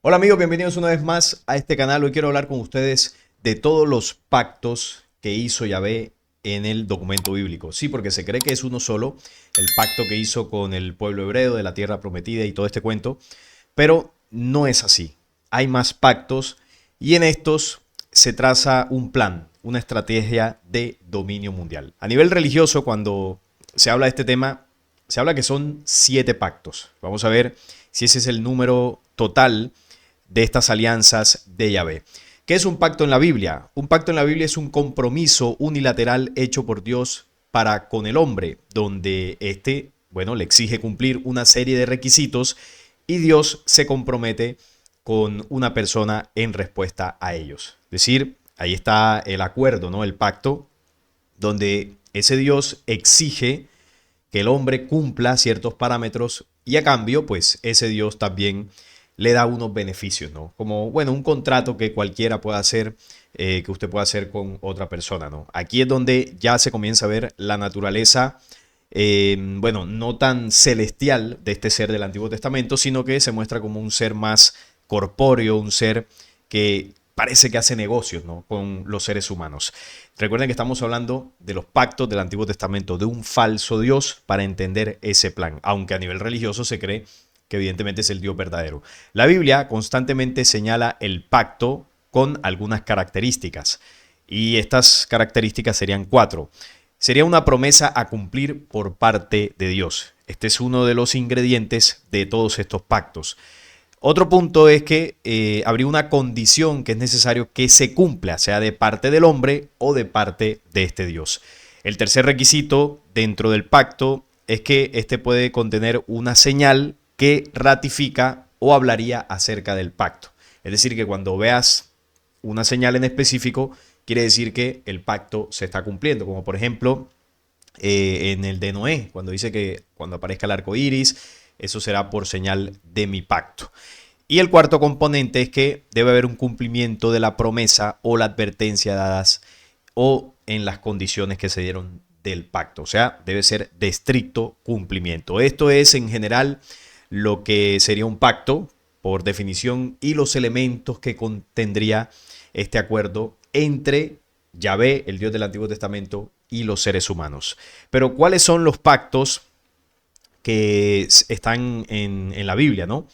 Hola amigos, bienvenidos una vez más a este canal. Hoy quiero hablar con ustedes de todos los pactos que hizo Yahvé en el documento bíblico. Sí, porque se cree que es uno solo, el pacto que hizo con el pueblo hebreo de la tierra prometida y todo este cuento, pero no es así. Hay más pactos y en estos se traza un plan, una estrategia de dominio mundial. A nivel religioso, cuando se habla de este tema, se habla que son 7 pactos. Vamos a ver si ese es el número total de estas alianzas de Yahvé. ¿Qué es un pacto en la Biblia? Un pacto en la Biblia es un compromiso unilateral hecho por Dios para con el hombre, donde le exige cumplir una serie de requisitos y Dios se compromete con una persona en respuesta a ellos. Es decir, ahí está el acuerdo, ¿no? El pacto, donde ese Dios exige que el hombre cumpla ciertos parámetros y a cambio, pues ese Dios también le da unos beneficios, ¿no? Como, bueno, un contrato que cualquiera pueda hacer, que usted pueda hacer con otra persona, ¿no? Aquí es donde ya se comienza a ver la naturaleza, no tan celestial de este ser del Antiguo Testamento, sino que se muestra como un ser más corpóreo, un ser que parece que hace negocios, ¿no?, con los seres humanos. Recuerden que estamos hablando de los pactos del Antiguo Testamento, de un falso Dios para entender ese plan, aunque a nivel religioso se cree que evidentemente es el Dios verdadero. La Biblia constantemente señala el pacto con algunas características y estas características serían 4. Sería una promesa a cumplir por parte de Dios. Este es uno de los ingredientes de todos estos pactos. Otro punto es que habría una condición que es necesario que se cumpla, sea de parte del hombre o de parte de este Dios. El tercer requisito dentro del pacto es que este puede contener una señal que ratifica o hablaría acerca del pacto. Es decir, que cuando veas una señal en específico, quiere decir que el pacto se está cumpliendo, como por ejemplo en el de Noé, cuando dice que cuando aparezca el arco iris, eso será por señal de mi pacto. Y el cuarto componente es que debe haber un cumplimiento de la promesa o la advertencia dadas o en las condiciones que se dieron del pacto. O sea, debe ser de estricto cumplimiento. Esto es en general lo que sería un pacto por definición y los elementos que contendría este acuerdo entre Yahvé, el Dios del Antiguo Testamento, y los seres humanos. Pero ¿cuáles son los pactos que están en la Biblia, no?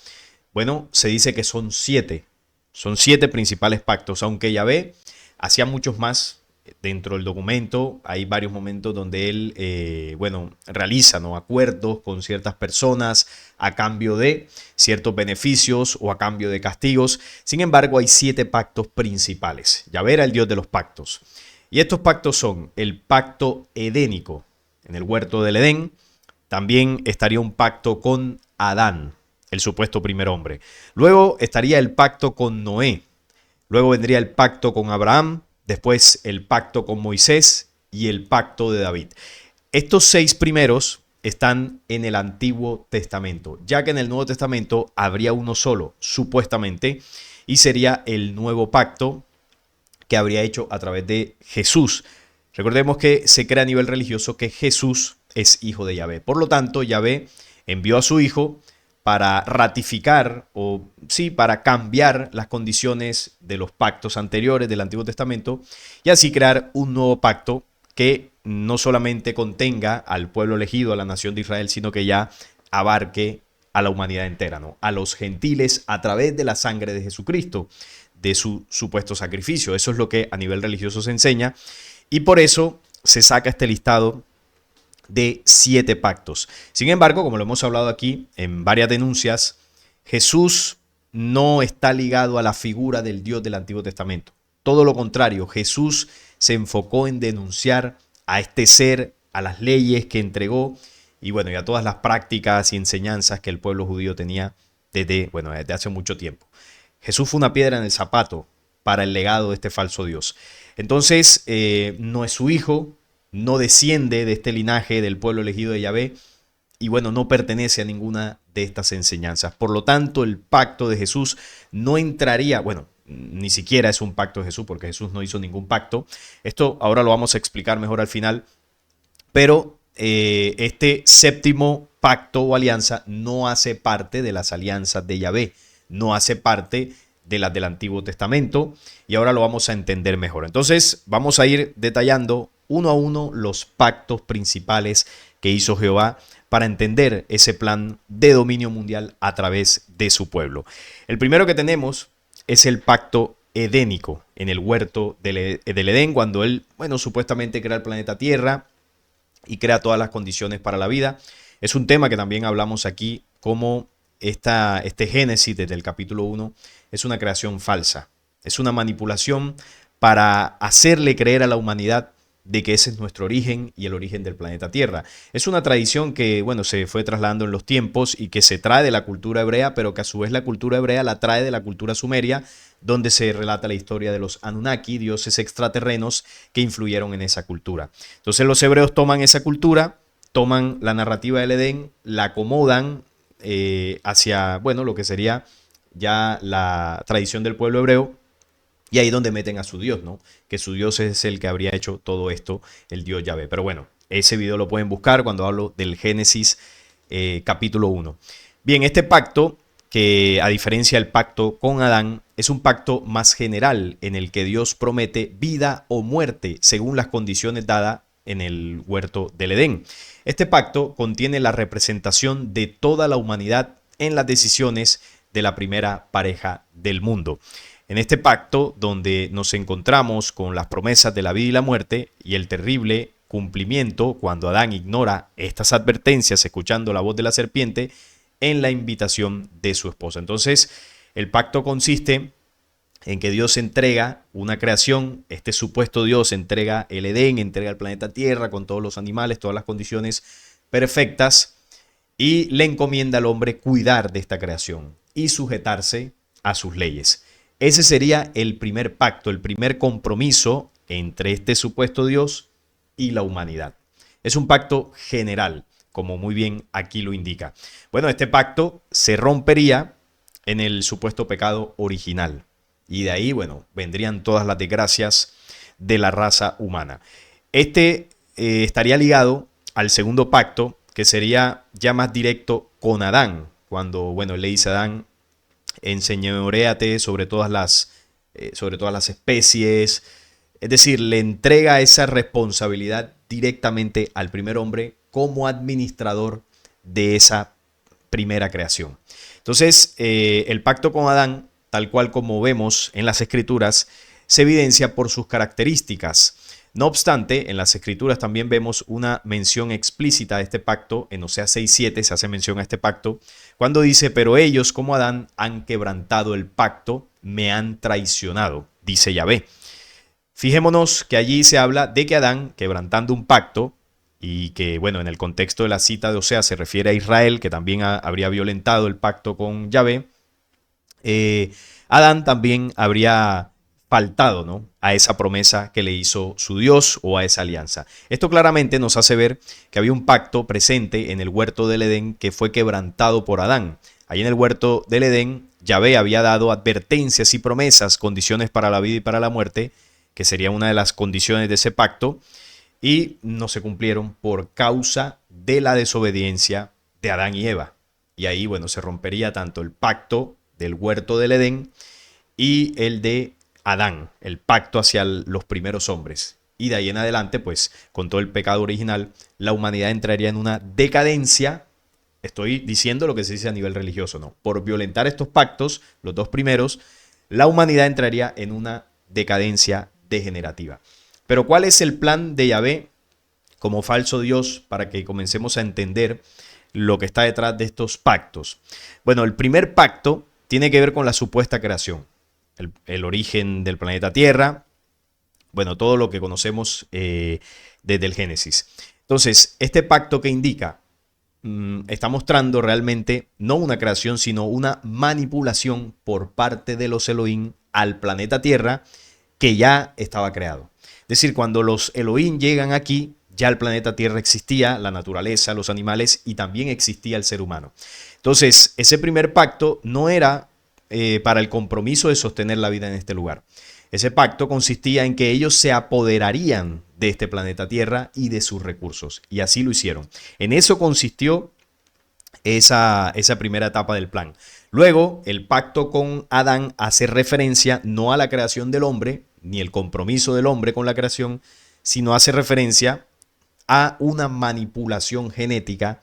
Bueno, se dice que son 7. Son 7 principales pactos, aunque Yahvé hacía muchos más dentro del documento. Hay varios momentos donde él, realiza, ¿no?, acuerdos con ciertas personas a cambio de ciertos beneficios o a cambio de castigos. Sin embargo, hay 7 pactos principales. Yahvé era el Dios de los pactos. Y estos pactos son el pacto edénico en el huerto del Edén. También estaría un pacto con Adán, el supuesto primer hombre. Luego estaría el pacto con Noé. Luego vendría el pacto con Abraham, después el pacto con Moisés y el pacto de David. Estos 6 primeros están en el Antiguo Testamento, ya que en el Nuevo Testamento habría uno solo, supuestamente, y sería el nuevo pacto que habría hecho a través de Jesús. Recordemos que se cree a nivel religioso que Jesús es hijo de Yahvé. Por lo tanto, Yahvé envió a su hijo para ratificar o sí, para cambiar las condiciones de los pactos anteriores del Antiguo Testamento y así crear un nuevo pacto que no solamente contenga al pueblo elegido, a la nación de Israel, sino que ya abarque a la humanidad entera, ¿no?, a los gentiles a través de la sangre de Jesucristo, de su supuesto sacrificio. Eso es lo que a nivel religioso se enseña y por eso se saca este listado de 7 pactos. Sin embargo, como lo hemos hablado aquí en varias denuncias, Jesús no está ligado a la figura del Dios del Antiguo Testamento. Todo lo contrario, Jesús se enfocó en denunciar a este ser, a las leyes que entregó y y a todas las prácticas y enseñanzas que el pueblo judío tenía desde hace mucho tiempo. Jesús fue una piedra en el zapato para el legado de este falso Dios. Entonces, no es su hijo, no desciende de este linaje del pueblo elegido de Yahvé y no pertenece a ninguna de estas enseñanzas. Por lo tanto, el pacto de Jesús no entraría, ni siquiera es un pacto de Jesús porque Jesús no hizo ningún pacto. Esto ahora lo vamos a explicar mejor al final, pero este séptimo pacto o alianza no hace parte de las alianzas de Yahvé. no hace parte de las del Antiguo Testamento, y ahora lo vamos a entender mejor. Entonces vamos a ir detallando uno a uno los pactos principales que hizo Jehová para entender ese plan de dominio mundial a través de su pueblo. El primero que tenemos es el pacto edénico en el huerto del Edén, cuando él, bueno, supuestamente crea el planeta Tierra y crea todas las condiciones para la vida. Es un tema que también hablamos aquí, como este Génesis desde el capítulo 1 es una creación falsa, es una manipulación para hacerle creer a la humanidad de que ese es nuestro origen y el origen del planeta Tierra. Es una tradición que, bueno, se fue trasladando en los tiempos y que se trae de la cultura hebrea, pero que a su vez la cultura hebrea la trae de la cultura sumeria, donde se relata la historia de los Anunnaki, dioses extraterrenos que influyeron en esa cultura. Entonces los hebreos toman esa cultura, toman la narrativa del Edén, la acomodan hacia, bueno, lo que sería ya la tradición del pueblo hebreo, y ahí donde meten a su Dios, ¿no? Que su Dios es el que habría hecho todo esto, el Dios Yahvé. Pero bueno, ese video lo pueden buscar cuando hablo del Génesis capítulo 1. Bien, este pacto, que a diferencia del pacto con Adán, es un pacto más general en el que Dios promete vida o muerte según las condiciones dadas en el huerto del Edén. Este pacto contiene la representación de toda la humanidad en las decisiones de la primera pareja del mundo. En este pacto, donde nos encontramos con las promesas de la vida y la muerte y el terrible cumplimiento cuando Adán ignora estas advertencias escuchando la voz de la serpiente en la invitación de su esposa. Entonces, el pacto consiste en que Dios entrega una creación, este supuesto Dios entrega el Edén, entrega el planeta Tierra con todos los animales, todas las condiciones perfectas, y le encomienda al hombre cuidar de esta creación y sujetarse a sus leyes. Ese sería el primer pacto, el primer compromiso entre este supuesto Dios y la humanidad. Es un pacto general, como muy bien aquí lo indica. Bueno, este pacto se rompería en el supuesto pecado original. Y de ahí, bueno, vendrían todas las desgracias de la raza humana. Este estaría ligado al segundo pacto, que sería ya más directo con Adán, cuando, bueno, él le dice a Adán, enseñoréate sobre todas las especies. Es decir, le entrega esa responsabilidad directamente al primer hombre como administrador de esa primera creación. Entonces, el pacto con Adán, tal cual como vemos en las Escrituras, se evidencia por sus características. No obstante, en las Escrituras también vemos una mención explícita de este pacto. En Oseas 6:7 se hace mención a este pacto, cuando dice, pero ellos como Adán han quebrantado el pacto, me han traicionado, dice Yahvé. Fijémonos que allí se habla de que Adán, quebrantando un pacto, y que, bueno, en el contexto de la cita de Oseas se refiere a Israel, que también habría violentado el pacto con Yahvé, Adán también habría faltado, ¿no?, a esa promesa que le hizo su Dios o a esa alianza. Esto claramente nos hace ver que había un pacto presente en el huerto del Edén que fue quebrantado por Adán. Ahí en el huerto del Edén, Yahvé había dado advertencias y promesas, condiciones para la vida y para la muerte, que sería una de las condiciones de ese pacto, y no se cumplieron por causa de la desobediencia de Adán y Eva. Y ahí, bueno, se rompería tanto el pacto del huerto del Edén y el de Adán, el pacto hacia los primeros hombres. Y de ahí en adelante, pues, con todo el pecado original, la humanidad entraría en una decadencia. Estoy diciendo lo que se dice a nivel religioso, ¿no? Por violentar estos pactos, los dos primeros, la humanidad entraría en una decadencia degenerativa. Pero ¿cuál es el plan de Yahvé como falso Dios para que comencemos a entender lo que está detrás de estos pactos? Bueno, el primer pacto tiene que ver con la supuesta creación, el origen del planeta Tierra, bueno, todo lo que conocemos desde el Génesis. Entonces, este pacto que indica está mostrando realmente no una creación, sino una manipulación por parte de los Elohim al planeta Tierra que ya estaba creado. Es decir, cuando los Elohim llegan aquí, ya el planeta Tierra existía, la naturaleza, los animales, y también existía el ser humano. Entonces, ese primer pacto no era para el compromiso de sostener la vida en este lugar. Ese pacto consistía en que ellos se apoderarían de este planeta Tierra y de sus recursos, y así lo hicieron. En eso consistió esa primera etapa del plan. Luego, el pacto con Adán hace referencia no a la creación del hombre, ni el compromiso del hombre con la creación, sino hace referencia a una manipulación genética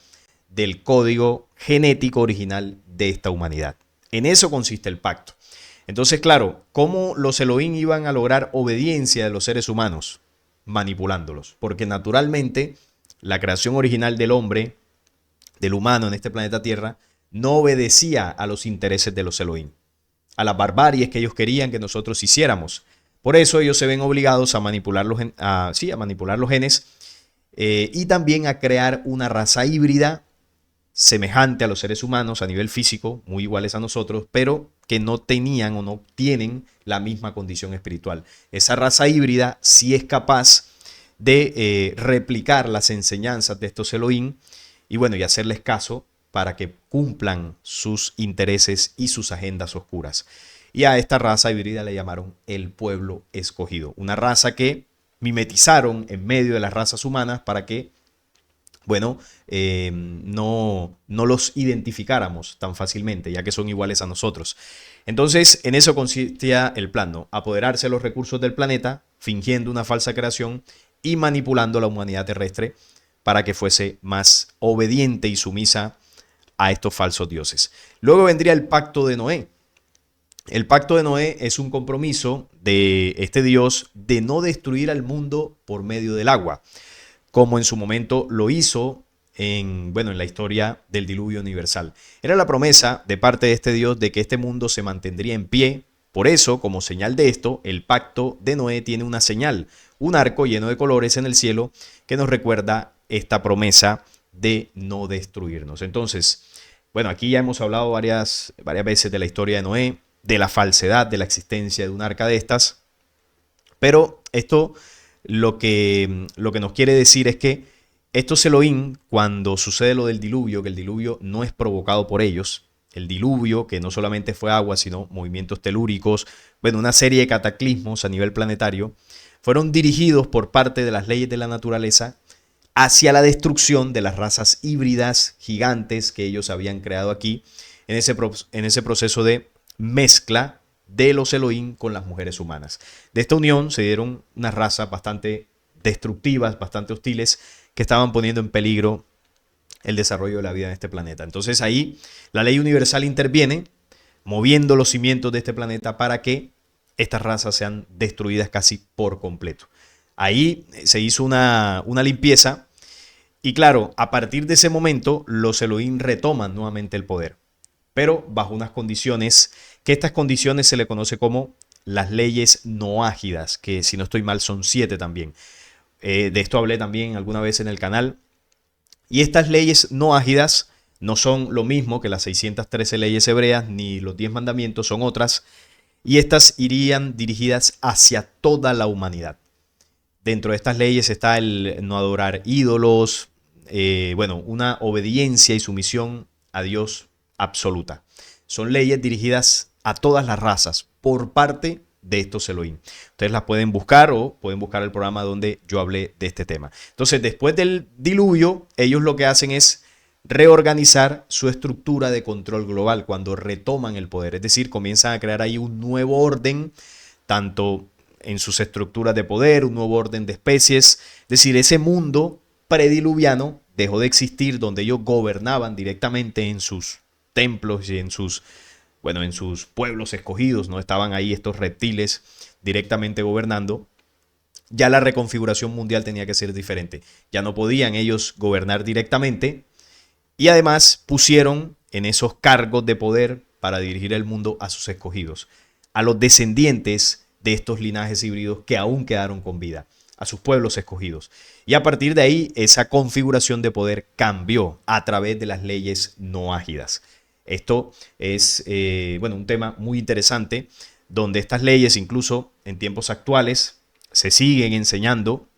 del código genético original de esta humanidad. En eso consiste el pacto. Entonces, claro, ¿cómo los Elohim iban a lograr obediencia de los seres humanos? Manipulándolos. Porque naturalmente la creación original del hombre, del humano en este planeta Tierra, no obedecía a los intereses de los Elohim, a las barbaries que ellos querían que nosotros hiciéramos. Por eso ellos se ven obligados a manipular a manipular los genes y también a crear una raza híbrida semejante a los seres humanos a nivel físico, muy iguales a nosotros, pero que no tenían o no tienen la misma condición espiritual. Esa raza híbrida sí es capaz de replicar las enseñanzas de estos Elohim y bueno, y hacerles caso para que cumplan sus intereses y sus agendas oscuras. Y a esta raza híbrida le llamaron el pueblo escogido, una raza que mimetizaron en medio de las razas humanas para que bueno, no los identificáramos tan fácilmente, ya que son iguales a nosotros. Entonces, en eso consistía el plan, ¿no? Apoderarse de los recursos del planeta, fingiendo una falsa creación y manipulando la humanidad terrestre para que fuese más obediente y sumisa a estos falsos dioses. Luego vendría el pacto de Noé. El pacto de Noé es un compromiso de este Dios de no destruir al mundo por medio del agua, como en su momento lo hizo en la historia del diluvio universal. Era la promesa de parte de este Dios de que este mundo se mantendría en pie. Por eso, como señal de esto, el pacto de Noé tiene una señal, un arco lleno de colores en el cielo que nos recuerda esta promesa de no destruirnos. Entonces, bueno, aquí ya hemos hablado varias veces de la historia de Noé, de la falsedad de la existencia de un arca de estas, pero esto lo que nos quiere decir es que estos Elohim, cuando sucede lo del diluvio, que el diluvio no es provocado por ellos, el diluvio, que no solamente fue agua, sino movimientos telúricos, bueno, una serie de cataclismos a nivel planetario, fueron dirigidos por parte de las leyes de la naturaleza hacia la destrucción de las razas híbridas gigantes que ellos habían creado aquí, en ese proceso de mezcla de los Elohim con las mujeres humanas. De esta unión se dieron unas razas bastante destructivas, bastante hostiles, que estaban poniendo en peligro el desarrollo de la vida en este planeta. Entonces ahí la ley universal interviene, moviendo los cimientos de este planeta para que estas razas sean destruidas casi por completo. Ahí se hizo una limpieza y claro, a partir de ese momento los Elohim retoman nuevamente el poder, pero bajo unas condiciones, que estas condiciones se le conoce como las leyes noágidas, que si no estoy mal son 7 también. De esto hablé también alguna vez en el canal. Y estas leyes noágidas no son lo mismo que las 613 leyes hebreas ni los 10 mandamientos, son otras. Y estas irían dirigidas hacia toda la humanidad. Dentro de estas leyes está el no adorar ídolos, una obediencia y sumisión a Dios absoluta. Son leyes dirigidas a todas las razas por parte de estos Elohim. Ustedes las pueden buscar o pueden buscar el programa donde yo hablé de este tema. Entonces, después del diluvio, ellos lo que hacen es reorganizar su estructura de control global cuando retoman el poder. Es decir, comienzan a crear ahí un nuevo orden, tanto en sus estructuras de poder, un nuevo orden de especies. Es decir, ese mundo prediluviano dejó de existir donde ellos gobernaban directamente en sus templos y en sus pueblos escogidos, ¿no? Estaban ahí estos reptiles directamente gobernando. Ya la reconfiguración mundial tenía que ser diferente. Ya no podían ellos gobernar directamente y además pusieron en esos cargos de poder para dirigir el mundo a sus escogidos, a los descendientes de estos linajes híbridos que aún quedaron con vida, a sus pueblos escogidos. Y a partir de ahí, esa configuración de poder cambió a través de las leyes noágidas. Esto es un tema muy interesante, donde estas leyes, incluso en tiempos actuales, se siguen enseñando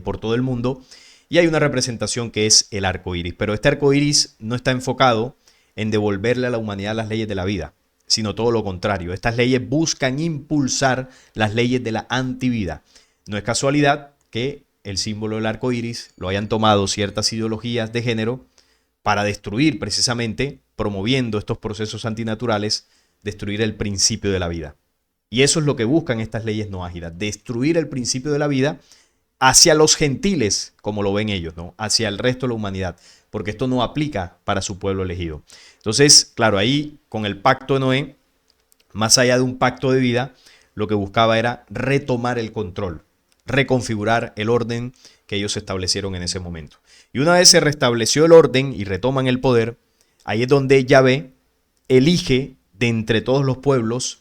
por todo el mundo. Y hay una representación que es el arco iris. Pero este arco iris no está enfocado en devolverle a la humanidad las leyes de la vida, sino todo lo contrario. Estas leyes buscan impulsar las leyes de la antivida. No es casualidad que el símbolo del arco iris lo hayan tomado ciertas ideologías de género para destruir precisamente, promoviendo estos procesos antinaturales, destruir el principio de la vida. Y eso es lo que buscan estas leyes noágidas, destruir el principio de la vida hacia los gentiles, como lo ven ellos, ¿no? Hacia el resto de la humanidad, porque esto no aplica para su pueblo elegido. Entonces, claro, ahí con el pacto de Noé, más allá de un pacto de vida, lo que buscaba era retomar el control, reconfigurar el orden que ellos establecieron en ese momento. Y una vez se restableció el orden y retoman el poder, ahí es donde Yahvé elige de entre todos los pueblos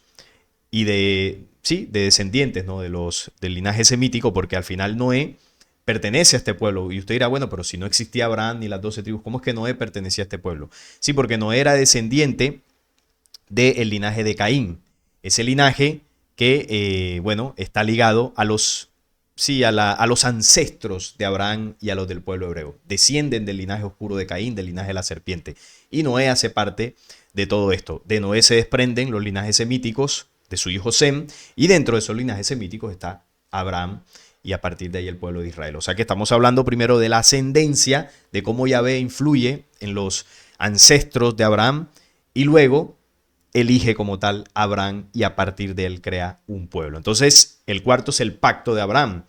y de descendientes, ¿no? Del linaje semítico, porque al final Noé pertenece a este pueblo. Y usted dirá, bueno, pero si no existía Abraham ni las 12 tribus, ¿cómo es que Noé pertenecía a este pueblo? Sí, porque Noé era descendiente del linaje de Caín. Ese linaje que, está ligado a los, a los ancestros de Abraham y a los del pueblo hebreo. Descienden del linaje oscuro de Caín, del linaje de la serpiente. Y Noé hace parte de todo esto. De Noé se desprenden los linajes semíticos de su hijo Sem, y dentro de esos linajes semíticos está Abraham, y a partir de ahí el pueblo de Israel. O sea que estamos hablando primero de la ascendencia, de cómo Yahvé influye en los ancestros de Abraham, y luego elige como tal a Abraham y a partir de él crea un pueblo. Entonces, el cuarto es el pacto de Abraham.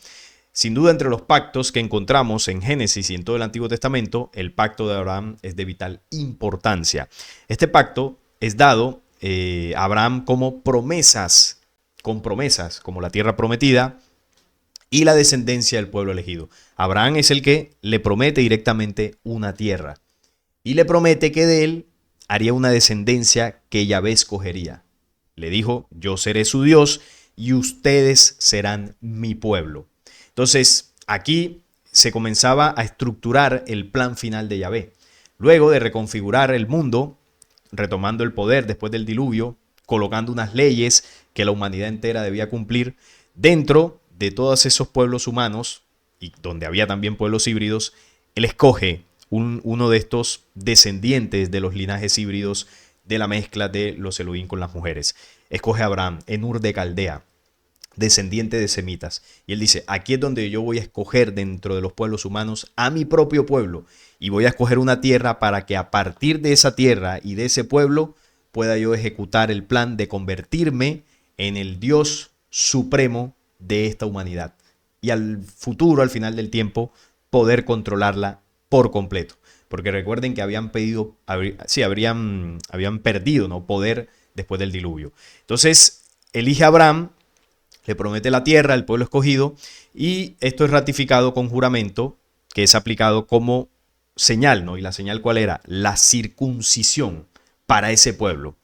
Sin duda, entre los pactos que encontramos en Génesis y en todo el Antiguo Testamento, el pacto de Abraham es de vital importancia. Este pacto es dado a Abraham como promesas, con promesas, como la tierra prometida y la descendencia del pueblo elegido. Abraham es el que le promete directamente una tierra y le promete que de él haría una descendencia que Yahvé escogería. Le dijo, yo seré su Dios y ustedes serán mi pueblo. Entonces, aquí se comenzaba a estructurar el plan final de Yahvé. Luego de reconfigurar el mundo, retomando el poder después del diluvio, colocando unas leyes que la humanidad entera debía cumplir, dentro de todos esos pueblos humanos, y donde había también pueblos híbridos, él escoge uno de estos descendientes de los linajes híbridos de la mezcla de los Elohim con las mujeres. Escoge a Abraham en Ur de Caldea, descendiente de semitas. Y él dice, aquí es donde yo voy a escoger dentro de los pueblos humanos a mi propio pueblo. Y voy a escoger una tierra para que a partir de esa tierra y de ese pueblo pueda yo ejecutar el plan de convertirme en el Dios supremo de esta humanidad. Y al futuro, al final del tiempo, poder controlarla por completo. Porque recuerden que habían perdido, ¿no?, poder después del diluvio. Entonces, elige a Abraham, le promete la tierra, el pueblo escogido, y esto es ratificado con juramento, que es aplicado como señal, ¿no? ¿Y la señal cuál era? La circuncisión para ese pueblo.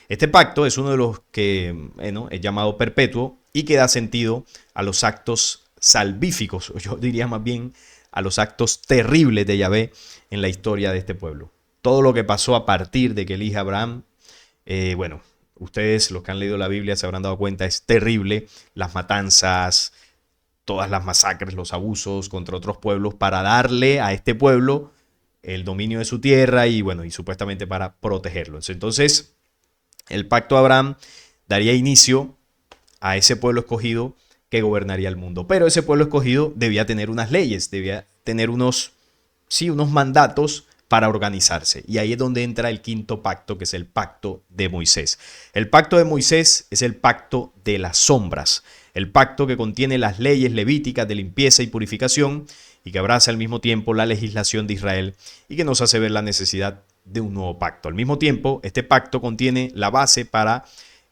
Este pacto es uno de los que es llamado perpetuo y que da sentido a los actos salvíficos, o yo diría más bien a los actos terribles de Yahvé en la historia de este pueblo. Todo lo que pasó a partir de que elige a Abraham, ustedes, los que han leído la Biblia, se habrán dado cuenta, es terrible. Las matanzas, todas las masacres, los abusos contra otros pueblos para darle a este pueblo el dominio de su tierra y supuestamente para protegerlos. Entonces, el pacto de Abraham daría inicio a ese pueblo escogido que gobernaría el mundo. Pero ese pueblo escogido debía tener unas leyes, debía tener unos mandatos para organizarse. Y ahí es donde entra el quinto pacto, que es el pacto de Moisés. El pacto de Moisés es el pacto de las sombras, el pacto que contiene las leyes levíticas de limpieza y purificación y que abraza al mismo tiempo la legislación de Israel y que nos hace ver la necesidad de un nuevo pacto. Al mismo tiempo, este pacto contiene la base para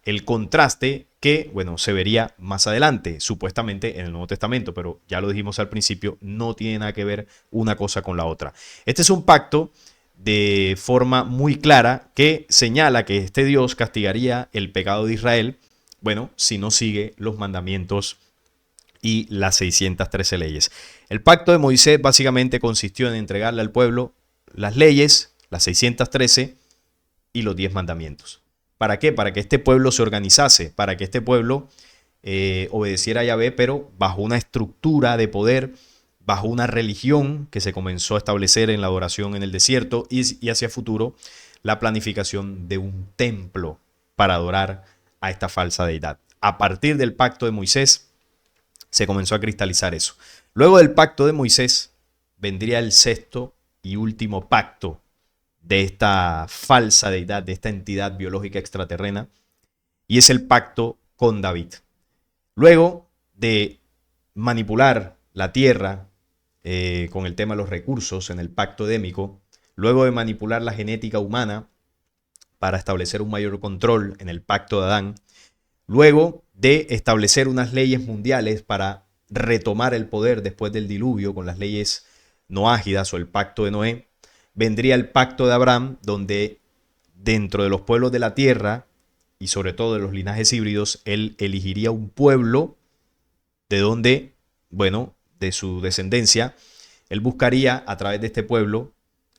el contraste que, se vería más adelante, supuestamente en el Nuevo Testamento, pero ya lo dijimos al principio, no tiene nada que ver una cosa con la otra. Este es un pacto de forma muy clara que señala que este Dios castigaría el pecado de Israel, si no sigue los mandamientos y las 613 leyes. El pacto de Moisés básicamente consistió en entregarle al pueblo las leyes, las 613 y los 10 mandamientos. ¿Para qué? Para que este pueblo se organizase, para que este pueblo obedeciera a Yahvé, pero bajo una estructura de poder, bajo una religión que se comenzó a establecer en la adoración en el desierto y hacia futuro la planificación de un templo para adorar a esta falsa deidad. A partir del pacto de Moisés se comenzó a cristalizar eso. Luego del pacto de Moisés vendría el sexto y último pacto, de esta falsa deidad, de esta entidad biológica extraterrena, y es el pacto con David. Luego de manipular la tierra con el tema de los recursos en el pacto édemico, luego de manipular la genética humana para establecer un mayor control en el pacto de Adán, luego de establecer unas leyes mundiales para retomar el poder después del diluvio con las leyes noágidas o el pacto de Noé, vendría el pacto de Abraham, donde dentro de los pueblos de la tierra y sobre todo de los linajes híbridos, él elegiría un pueblo de donde, bueno, de su descendencia, él buscaría a través de este pueblo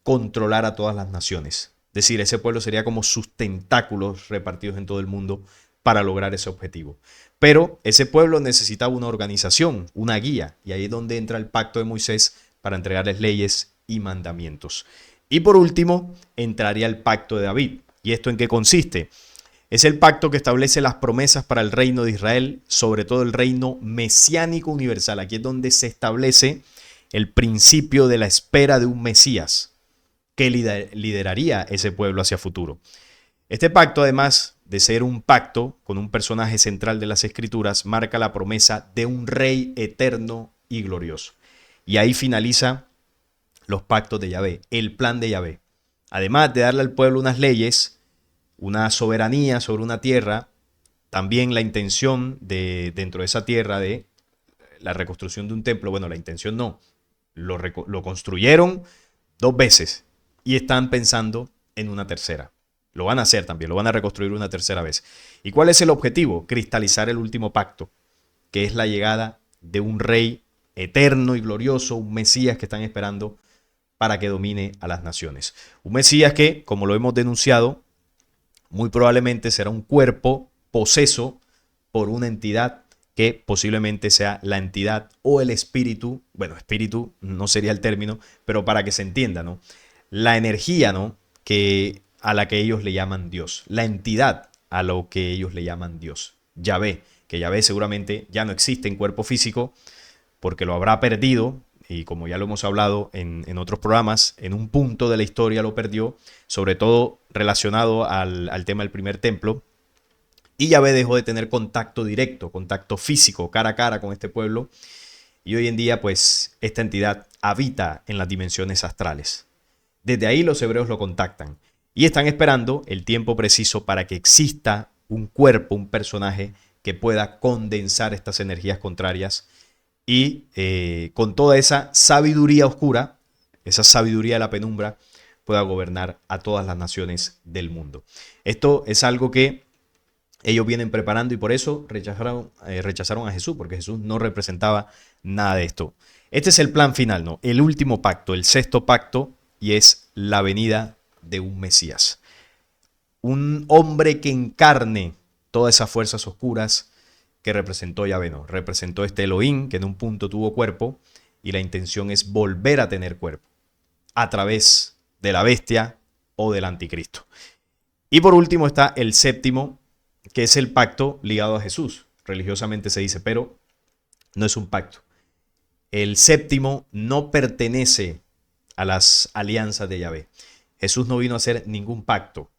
controlar a todas las naciones. Es decir, ese pueblo sería como sus tentáculos repartidos en todo el mundo para lograr ese objetivo. Pero ese pueblo necesitaba una organización, una guía, y ahí es donde entra el pacto de Moisés para entregarles leyes y mandamientos. Y por último, entraría el pacto de David. ¿Y esto en qué consiste? Es el pacto que establece las promesas para el reino de Israel, sobre todo el reino mesiánico universal. Aquí es donde se establece el principio de la espera de un Mesías que lideraría ese pueblo hacia futuro. Este pacto, además de ser un pacto con un personaje central de las Escrituras, marca la promesa de un rey eterno y glorioso. Y ahí finaliza los pactos de Yahvé, el plan de Yahvé. Además de darle al pueblo unas leyes, una soberanía sobre una tierra, también la intención de dentro de esa tierra de la reconstrucción de un templo. Bueno, la intención no, lo construyeron 2 veces y están pensando en una tercera. Lo van a hacer también, lo van a reconstruir una tercera vez. ¿Y cuál es el objetivo? Cristalizar el último pacto, que es la llegada de un rey eterno y glorioso, un Mesías que están esperando para que domine a las naciones. Un Mesías que, como lo hemos denunciado, muy probablemente será un cuerpo poseso por una entidad que posiblemente sea la entidad o el espíritu. Bueno, espíritu no sería el término, pero para que se entienda, ¿no? La energía, ¿no? A la que ellos le llaman Dios. La entidad a lo que ellos le llaman Dios. Yahvé, que Yahvé seguramente ya no existe en cuerpo físico porque lo habrá perdido. Y como ya lo hemos hablado en otros programas, en un punto de la historia lo perdió, sobre todo relacionado al tema del primer templo. Y Yahvé dejó de tener contacto directo, contacto físico, cara a cara con este pueblo. Y hoy en día, pues, esta entidad habita en las dimensiones astrales. Desde ahí los hebreos lo contactan. Y están esperando el tiempo preciso para que exista un cuerpo, un personaje que pueda condensar estas energías contrarias y con toda esa sabiduría oscura, esa sabiduría de la penumbra, pueda gobernar a todas las naciones del mundo. Esto es algo que ellos vienen preparando y por eso rechazaron a Jesús, porque Jesús no representaba nada de esto. Este es el plan final, ¿no? El último pacto, el sexto pacto, y es la venida de un Mesías. Un hombre que encarne todas esas fuerzas oscuras que representó Yahvé, ¿no? Representó este Elohim, que en un punto tuvo cuerpo, y la intención es volver a tener cuerpo a través de la bestia o del anticristo. Y por último está el séptimo, que es el pacto ligado a Jesús. Religiosamente se dice, pero no es un pacto. El séptimo no pertenece a las alianzas de Yahvé. Jesús no vino a hacer ningún pacto.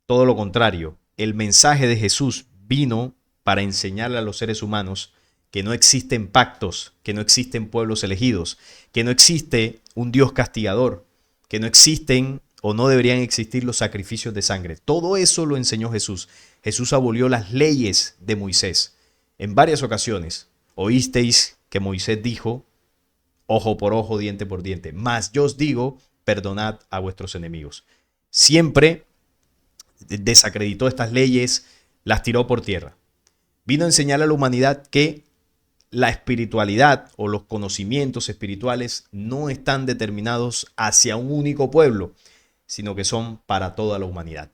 Todo lo contrario, el mensaje de Jesús vino para enseñarle a los seres humanos que no existen pactos, que no existen pueblos elegidos, que no existe un Dios castigador, que no existen o no deberían existir los sacrificios de sangre. Todo eso lo enseñó Jesús. Jesús abolió las leyes de Moisés. En varias ocasiones oísteis que Moisés dijo, ojo por ojo, diente por diente, mas yo os digo, perdonad a vuestros enemigos. Siempre desacreditó estas leyes, las tiró por tierra. Vino a enseñar a la humanidad que la espiritualidad o los conocimientos espirituales no están determinados hacia un único pueblo, sino que son para toda la humanidad.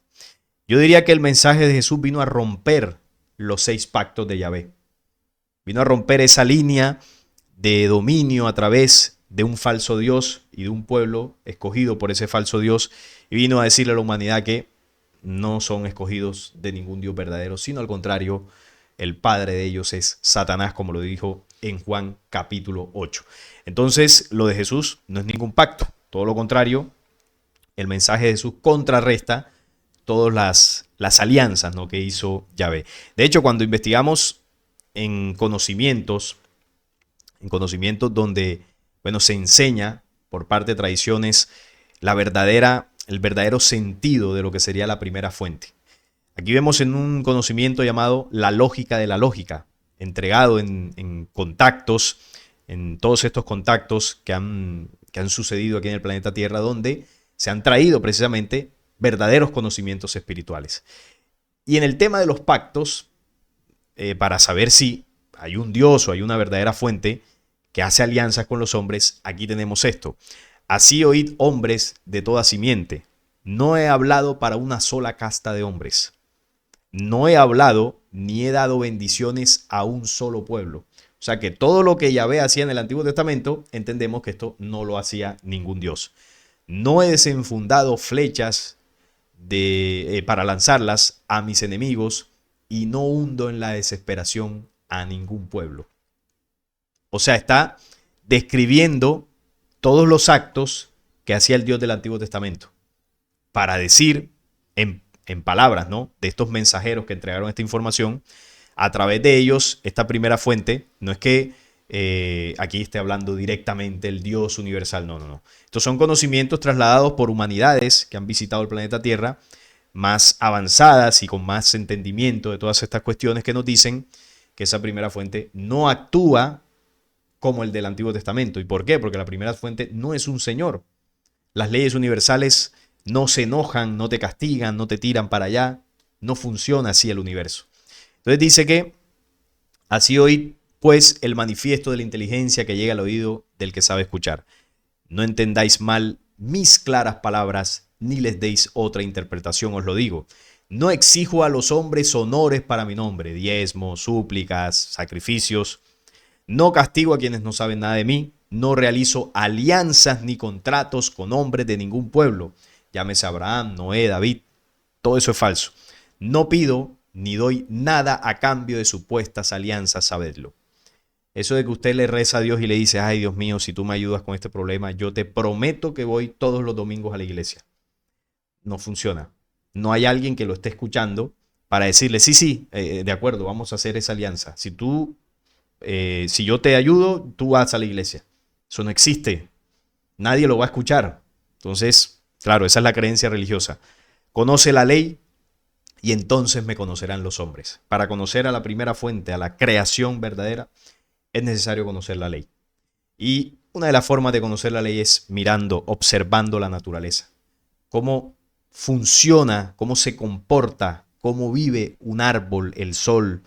Yo diría que el mensaje de Jesús vino a romper los 6 pactos de Yahvé. Vino a romper esa línea de dominio a través de un falso Dios y de un pueblo escogido por ese falso Dios, y vino a decirle a la humanidad que no son escogidos de ningún Dios verdadero, sino al contrario, el padre de ellos es Satanás, como lo dijo en Juan capítulo 8. Entonces, lo de Jesús no es ningún pacto, todo lo contrario, el mensaje de Jesús contrarresta todas las alianzas, ¿no?, que hizo Yahvé. De hecho, cuando investigamos en conocimientos donde, bueno, se enseña por parte de tradiciones el verdadero sentido de lo que sería la primera fuente. Aquí vemos en un conocimiento llamado la lógica de la lógica, entregado en contactos, en todos estos contactos que han sucedido aquí en el planeta Tierra, donde se han traído precisamente verdaderos conocimientos espirituales. Y en el tema de los pactos, para saber si hay un Dios o hay una verdadera fuente que hace alianzas con los hombres, aquí tenemos esto. Así oíd, hombres de toda simiente. No he hablado para una sola casta de hombres. No he hablado ni he dado bendiciones a un solo pueblo. O sea que todo lo que Yahvé hacía en el Antiguo Testamento, entendemos que esto no lo hacía ningún Dios. No he desenfundado flechas para lanzarlas a mis enemigos y no hundo en la desesperación a ningún pueblo. O sea, está describiendo todos los actos que hacía el Dios del Antiguo Testamento para decir en palabras, ¿no?, de estos mensajeros que entregaron esta información. A través de ellos, esta primera fuente, no es que aquí esté hablando directamente el Dios universal, no. Estos son conocimientos trasladados por humanidades que han visitado el planeta Tierra, más avanzadas y con más entendimiento de todas estas cuestiones, que nos dicen que esa primera fuente no actúa como el del Antiguo Testamento. ¿Y por qué? Porque la primera fuente no es un señor. Las leyes universales no se enojan, no te castigan, no te tiran para allá. No funciona así el universo. Entonces dice que así oíd pues el manifiesto de la inteligencia que llega al oído del que sabe escuchar. No entendáis mal mis claras palabras, ni les deis otra interpretación, os lo digo. No exijo a los hombres honores para mi nombre, diezmos, súplicas, sacrificios. No castigo a quienes no saben nada de mí. No realizo alianzas ni contratos con hombres de ningún pueblo. Llámese Abraham, Noé, David. Todo eso es falso. No pido ni doy nada a cambio de supuestas alianzas, sabedlo. Eso de que usted le reza a Dios y le dice, ay Dios mío, si tú me ayudas con este problema, yo te prometo que voy todos los domingos a la iglesia. No funciona. No hay alguien que lo esté escuchando para decirle, sí, de acuerdo, vamos a hacer esa alianza. Si yo te ayudo, tú vas a la iglesia. Eso no existe. Nadie lo va a escuchar. Entonces, claro, esa es la creencia religiosa. Conoce la ley y entonces me conocerán los hombres. Para conocer a la primera fuente, a la creación verdadera, es necesario conocer la ley. Y una de las formas de conocer la ley es mirando, observando la naturaleza. Cómo funciona, cómo se comporta, cómo vive un árbol, el sol,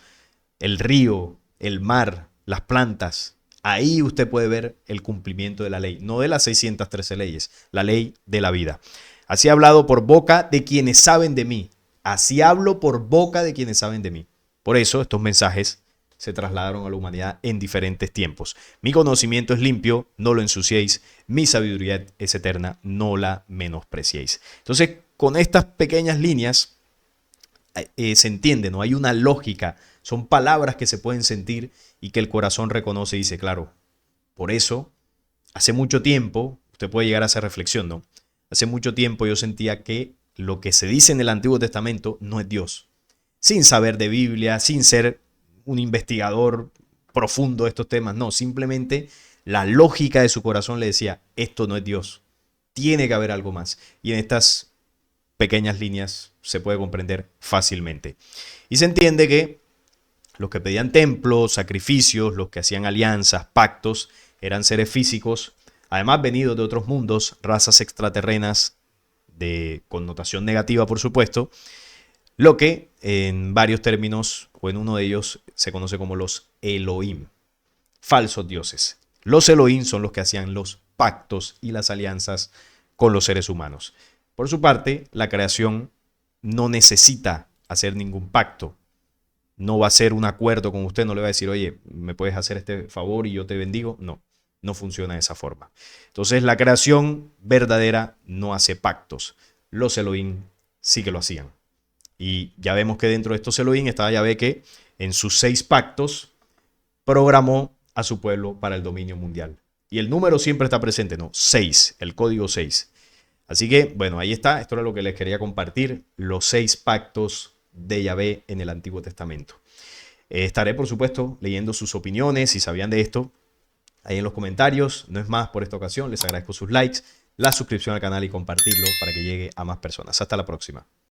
el río, el mar, las plantas. Ahí usted puede ver el cumplimiento de la ley, no de las 613 leyes, la ley de la vida. Así he hablado por boca de quienes saben de mí. Así hablo por boca de quienes saben de mí. Por eso estos mensajes se trasladaron a la humanidad en diferentes tiempos. Mi conocimiento es limpio, no lo ensuciéis. Mi sabiduría es eterna, no la menospreciéis. Entonces, con estas pequeñas líneas se entiende, ¿no? Hay una lógica, son palabras que se pueden sentir y que el corazón reconoce y dice, claro, por eso, hace mucho tiempo, usted puede llegar a esa reflexión, ¿no? Hace mucho tiempo yo sentía que lo que se dice en el Antiguo Testamento no es Dios. Sin saber de Biblia, sin ser un investigador profundo de estos temas, no, simplemente la lógica de su corazón le decía, esto no es Dios, tiene que haber algo más. Y en estas pequeñas líneas se puede comprender fácilmente. Y se entiende que los que pedían templos, sacrificios, los que hacían alianzas, pactos, eran seres físicos, además venidos de otros mundos, razas extraterrenas de connotación negativa, por supuesto, lo que en varios términos o en uno de ellos se conoce como los Elohim, falsos dioses. Los Elohim son los que hacían los pactos y las alianzas con los seres humanos. Por su parte, la creación no necesita hacer ningún pacto. No va a hacer un acuerdo con usted, no le va a decir, oye, ¿me puedes hacer este favor y yo te bendigo? No, no funciona de esa forma. Entonces, la creación verdadera no hace pactos. Los Elohim sí que lo hacían. Y ya vemos que dentro de estos Elohim estaba Yahvé, que en sus 6 pactos programó a su pueblo para el dominio mundial. Y el número siempre está presente, ¿no? 6, el código 6. Así que, bueno, ahí está. Esto era lo que les quería compartir. Los 6 pactos de Yahvé en el Antiguo Testamento. Estaré, por supuesto, leyendo sus opiniones. Si sabían de esto, ahí en los comentarios. No es más por esta ocasión. Les agradezco sus likes, la suscripción al canal y compartirlo para que llegue a más personas. Hasta la próxima.